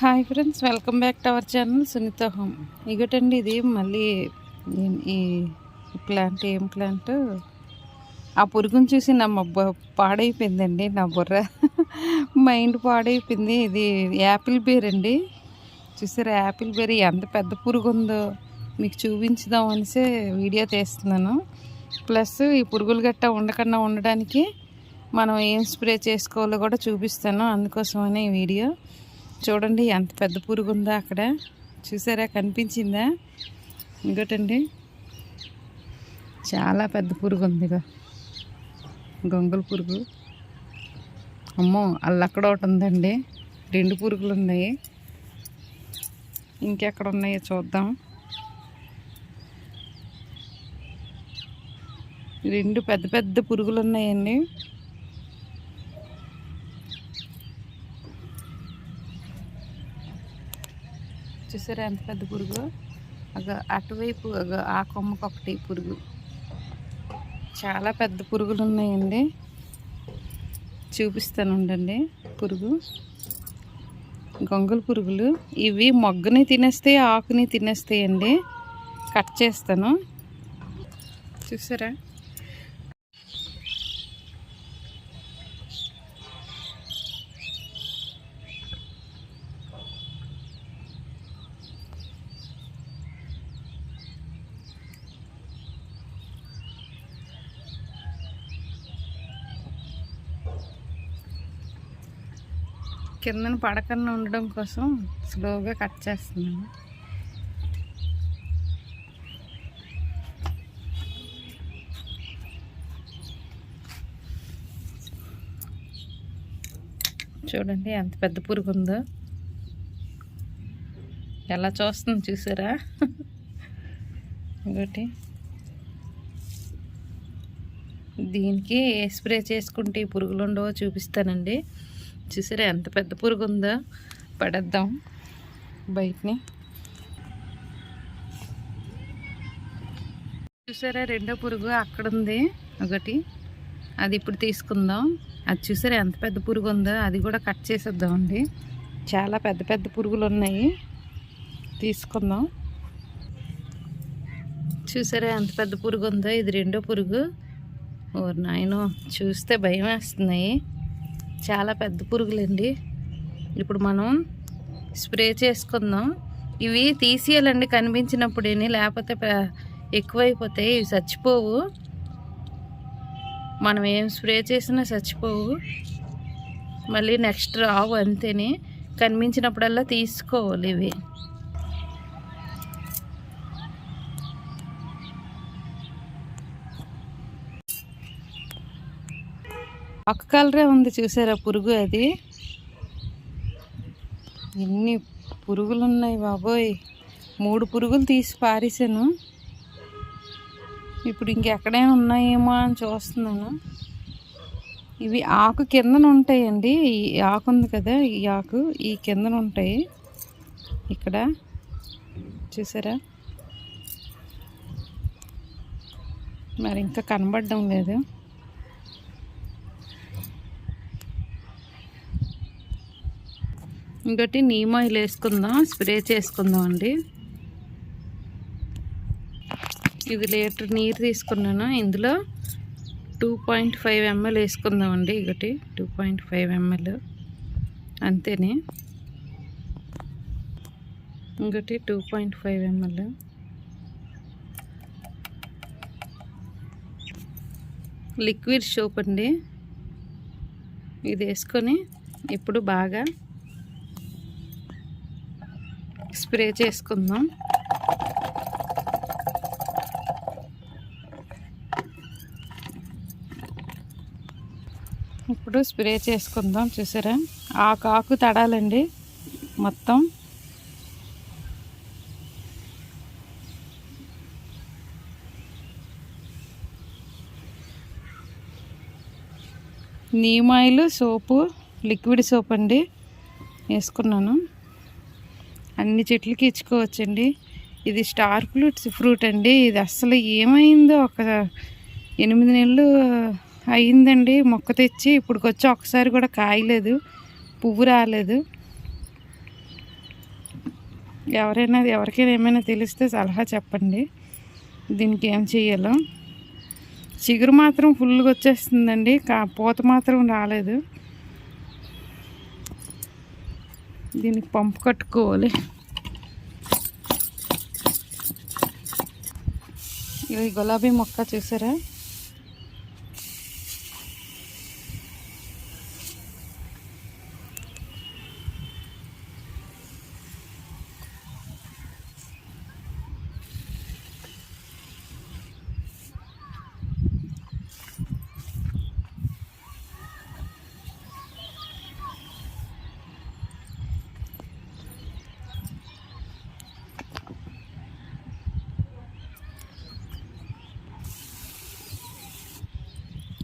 Hi friends, welcome back to our channel Sunitha home. ఇగటండి, ఇది మళ్ళీ ఈ ప్లాంట్ ఏం ప్లాంట్, ఆ పురుగుని చూసి నా పాడైపోయిందండి. నా బుర్ర మైండ్ పాడైపోయింది. ఇది యాపిల్ బేర్ అండి. చూసారా యాపిల్ బేర్ ఎంత పెద్ద పురుగు ఉందో మీకు చూపించుదాం అనేసి వీడియో తీస్తున్నాను. ప్లస్ ఈ పురుగులు గట్టా ఉండకుండా ఉండడానికి మనం ఏం స్ప్రే చేసుకోవాలో కూడా చూపిస్తాను. అందుకోసమనే ఈ వీడియో చూడండి. ఎంత పెద్ద పురుగు ఉందో అక్కడ, చూసారా, కనిపించిందా? ఇంకోటండి, చాలా పెద్ద పురుగు ఉంది. గొంగళ పురుగు. అమ్మో, అక్కడ ఒకటి ఉందండి. 2 పురుగులు ఉన్నాయి. ఇంకెక్కడ ఉన్నాయో చూద్దాం. 2 పెద్ద పెద్ద పురుగులు ఉన్నాయండి. చూసారా ఎంత పెద్ద పురుగు? అటువైపు ఆ కొమ్మకు ఒకటి పురుగు. చాలా పెద్ద పురుగులు ఉన్నాయండి. చూపిస్తాను ఉండండి. పురుగు గొంగళ పురుగులు. ఇవి మొగ్గని తినేస్తాయి, ఆకుని తినేస్తాయండి. కట్ చేస్తాను, చూసారా. కిందన పడకన్నా ఉండడం కోసం స్లోగా కట్ చేస్తున్నాను. చూడండి ఎంత పెద్ద పురుగు ఉందో, ఎలా చూస్తుంది చూసారా. ఇంకోటి, దీనికి ఏ స్ప్రే చేసుకుంటే ఈ పురుగులు ఉండవో చూపిస్తానండి. చూసారా ఎంత పెద్ద పురుగు ఉందో. పడేద్దాం బయటని. చూసారా రెండో పురుగు అక్కడ ఉంది ఒకటి, అది ఇప్పుడు తీసుకుందాం. అది చూసారా ఎంత పెద్ద పురుగు ఉందో, అది కూడా కట్ చేసేద్దామండి. చాలా పెద్ద పెద్ద పురుగులు ఉన్నాయి, తీసుకుందాం. చూసారా ఎంత పెద్ద పురుగు ఉందో. ఇది రెండో పురుగు. ఓ నాయనో, చూస్తే భయం వేస్తున్నాయి. చాలా పెద్ద పురుగులండి. ఇప్పుడు మనం స్ప్రే చేసుకుందాం. ఇవి తీసేయాలండి కనిపించినప్పుడే, లేకపోతే ఎక్కువైపోతాయి. ఇవి చచ్చిపోవు. మనం ఏం స్ప్రే చేసినా చచ్చిపోవు. మళ్ళీ నెక్స్ట్ రావు, అంతేని. కనిపించినప్పుడల్లా తీసుకోవాలి ఇవి. ఒక కలరే ఉంది చూసారా పురుగు. అది ఎన్ని పురుగులు ఉన్నాయి బాబోయ్. 3 పురుగులు తీసి పారేసాను. ఇప్పుడు ఇంకెక్కడైనా ఉన్నాయేమో అని చూస్తున్నాను. ఇవి ఆకు కిందన ఉంటాయండి. ఈ ఆకు ఉంది కదా, ఈ ఆకు ఈ కిందన ఉంటాయి. ఇక్కడ చూసారా, మరి ఇంకా కనబడడం లేదు. ఇంకోటి నీమ్ ఆయిల్ వేసుకుందాం, స్ప్రే చేసుకుందాం అండి. ఇది లీటర్ నీరు తీసుకున్నాను. ఇందులో 2.5 ml వేసుకుందాం అండి. ఇంకోటి 2.5 ml అంతేనే. ఇంకోటి 2.5 ml. లిక్విడ్ సోప్ అండి. ఇది వేసుకొని ఇప్పుడు బాగా స్ప్రే చేసుకుందాం. ఇప్పుడు స్ప్రే చేసుకుందాం. చూసారా ఆకు తడాలండి మొత్తం. నీమ్ ఆయిల్, సోపు, లిక్విడ్ సోప్ అండి వేసుకున్నాను. అన్ని చెట్లకి ఇచ్చుకోవచ్చండి. ఇది స్టార్ ఫ్రూట్ అండి. ఇది అస్సలు ఏమైందో, ఒక 8 నెలలు అయిందండి మొక్క తెచ్చి. ఇప్పుడుకొచ్చి ఒకసారి కూడా కాయలేదు, పువ్వు రాలేదు. ఎవరికైనా ఏమైనా తెలిస్తే సలహా చెప్పండి, దీనికి ఏం చెయ్యాలో. చిగురు మాత్రం ఫుల్గా వచ్చేస్తుందండి, పూత మాత్రం రాలేదు. దీనికి పంపు కట్టుకోవాలి. ఇది గులాబీ మొక్క చూసారా,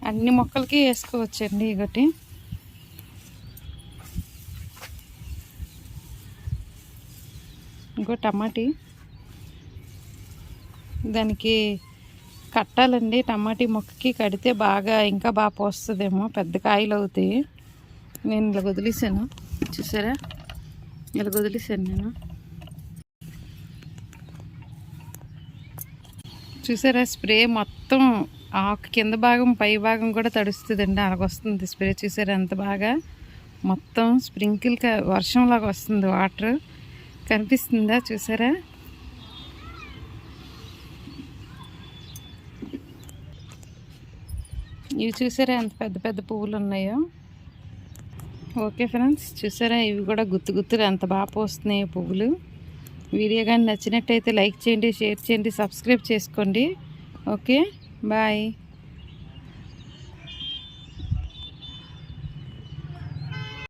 అన్ని మొక్కలకి వేసుకోవచ్చండి. ఇగటి ఇంకో టమాటీ దానికి కట్టాలండి. టమాటీ మొక్కకి కడితే ఇంకా బాగా పోస్తుందేమో, పెద్ద కాయలు అవుతాయి. నేను ఇలా వదిలేసాను చూసారా, ఇలా వదిలేసాను నేను. చూసారా స్ప్రే మొత్తం ఆకు కింద భాగం పై భాగం కూడా తడుస్తుందండి, అలాగొస్తుంది స్ప్రే. చూసారా ఎంత బాగా మొత్తం స్ప్రింకిల్ వర్షంలాగా వస్తుంది, వాటర్ కనిపిస్తుందా చూసారా. ఇవి చూసారా ఎంత పెద్ద పెద్ద పువ్వులు ఉన్నాయో. ఓకే ఫ్రెండ్స్, చూసారా ఇవి కూడా గుత్తుగా ఎంత బాగా పోస్తున్నాయి పువ్వులు. వీడియో కానీ నచ్చినట్టయితే లైక్ చేయండి, షేర్ చేయండి, సబ్స్క్రైబ్ చేసుకోండి. Okay bye.